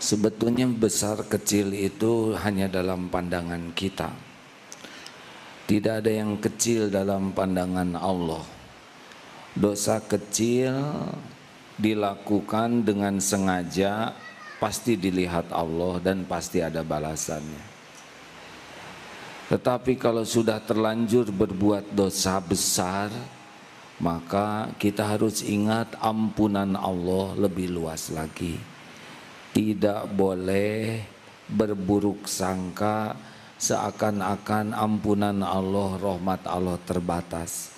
Sebetulnya besar kecil itu hanya dalam pandangan kita. Tidak ada yang kecil dalam pandangan Allah. Dosa kecil dilakukan dengan sengaja pasti dilihat Allah dan pasti ada balasannya. Tetapi kalau sudah terlanjur berbuat dosa besar, maka kita harus ingat ampunan Allah lebih luas lagi. Tidak boleh berburuk sangka seakan-akan ampunan Allah, rahmat Allah terbatas.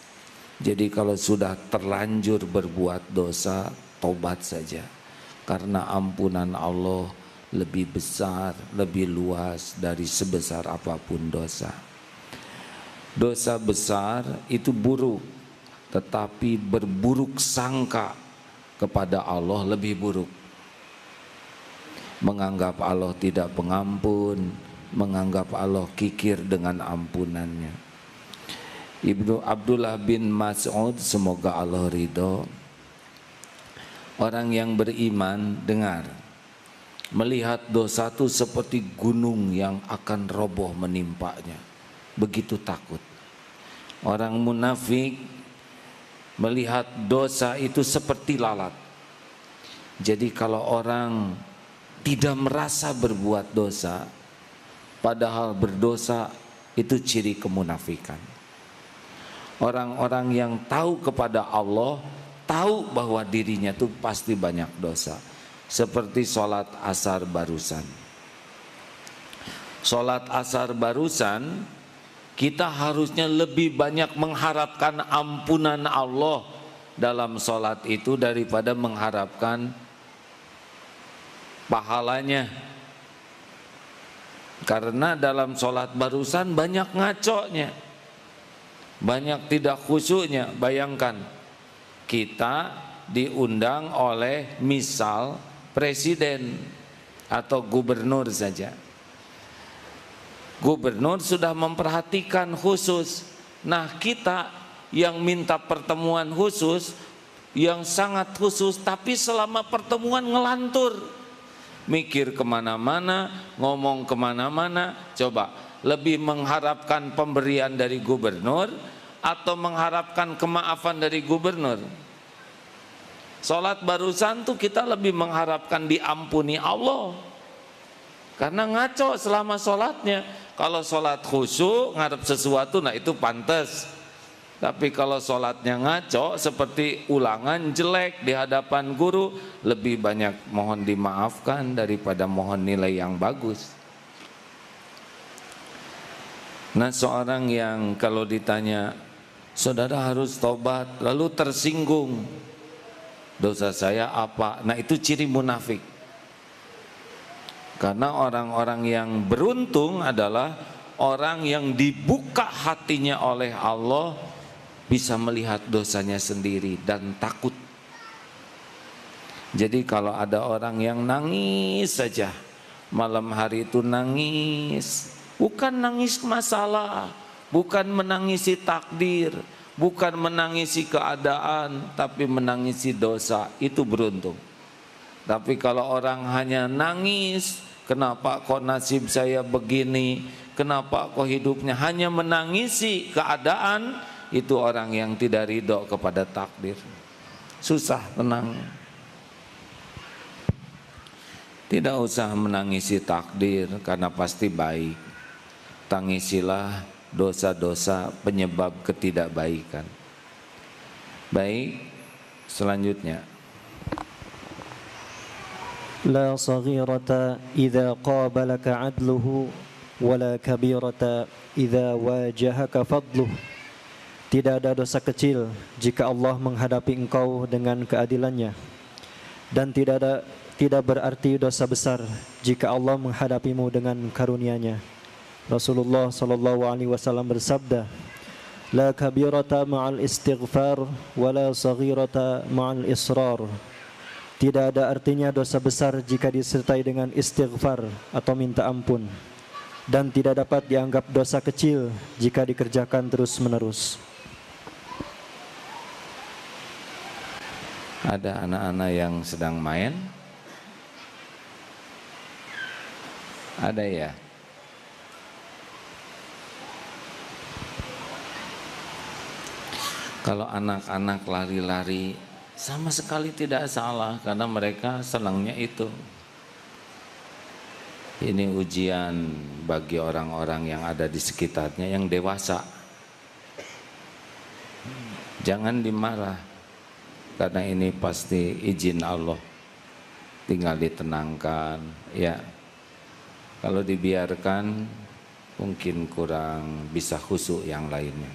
Jadi kalau sudah terlanjur berbuat dosa, tobat saja. Karena ampunan Allah lebih besar, lebih luas dari sebesar apapun dosa. Dosa besar itu buruk, tetapi berburuk sangka kepada Allah lebih buruk. Menganggap Allah tidak pengampun, menganggap Allah kikir dengan ampunannya. Ibnu Abdullah bin Mas'ud, semoga Allah ridho, orang yang beriman dengar, melihat dosa itu seperti gunung yang akan roboh menimpanya, begitu takut. Orang munafik melihat dosa itu seperti lalat. Jadi kalau orang tidak merasa berbuat dosa, padahal berdosa, itu ciri kemunafikan. Orang-orang yang tahu kepada Allah, tahu bahwa dirinya itu pasti banyak dosa. Seperti sholat asar barusan. Sholat asar barusan, kita harusnya lebih banyak mengharapkan ampunan Allah dalam sholat itu daripada mengharapkan pahalanya. Karena dalam sholat barusan banyak ngaconya, banyak tidak khusyuknya. Bayangkan kita diundang oleh misal presiden atau gubernur saja. Gubernur sudah memperhatikan khusus. Nah kita yang minta pertemuan khusus, yang sangat khusus, tapi selama pertemuan ngelantur, mikir kemana-mana, ngomong kemana-mana. Coba, lebih mengharapkan pemberian dari gubernur atau mengharapkan kemaafan dari gubernur? Sholat barusan tuh kita lebih mengharapkan diampuni Allah, karena ngaco selama sholatnya. Kalau sholat khusyuk ngarep sesuatu, nah itu pantas. Tapi kalau sholatnya ngaco seperti ulangan jelek di hadapan guru, lebih banyak mohon dimaafkan daripada mohon nilai yang bagus. Nah seorang yang kalau ditanya, saudara harus tobat, lalu tersinggung, dosa saya apa? Nah itu ciri munafik. Karena orang-orang yang beruntung adalah orang yang dibuka hatinya oleh Allah, bisa melihat dosanya sendiri dan takut. Jadi kalau ada orang yang nangis saja, malam hari itu nangis, bukan nangis masalah, bukan menangisi takdir, bukan menangisi keadaan, tapi menangisi dosa, itu beruntung. Tapi kalau orang hanya nangis, kenapa kok nasib saya begini, kenapa kok hidupnya, hanya menangisi keadaan, itu orang yang tidak ridho kepada takdir. Susah tenang. Tidak usah menangisi takdir karena pasti baik. Tangisilah dosa-dosa penyebab ketidakbaikan. Baik, selanjutnya. La saghirata idza qabalaka adluhu wala kabirata idza wajahaka fadluh. Tidak ada dosa kecil jika Allah menghadapi engkau dengan keadilannya, dan tidak berarti dosa besar jika Allah menghadapimu dengan karunia-Nya. Rasulullah sallallahu alaihi wasallam bersabda, la kabirata ma'al istighfar wala saghirata ma'al israr. Tidak ada artinya dosa besar jika disertai dengan istighfar atau minta ampun, dan tidak dapat dianggap dosa kecil jika dikerjakan terus-menerus. Ada anak-anak yang sedang main. Ada ya? Kalau anak-anak lari-lari sama sekali tidak salah karena mereka senangnya itu. Ini ujian bagi orang-orang yang ada di sekitarnya yang dewasa. Jangan dimarah karena ini pasti izin Allah. Tinggal ditenangkan ya. Kalau dibiarkan mungkin kurang bisa khusyuk yang lainnya.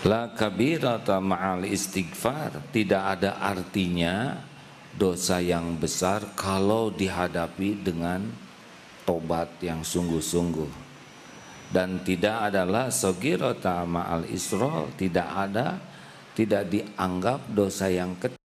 La kabirata ma'al istighfar, tidak ada artinya dosa yang besar kalau dihadapi dengan tobat yang sungguh-sungguh. Dan tidak adalah saghirata ma'al israr, tidak dianggap dosa yang kecil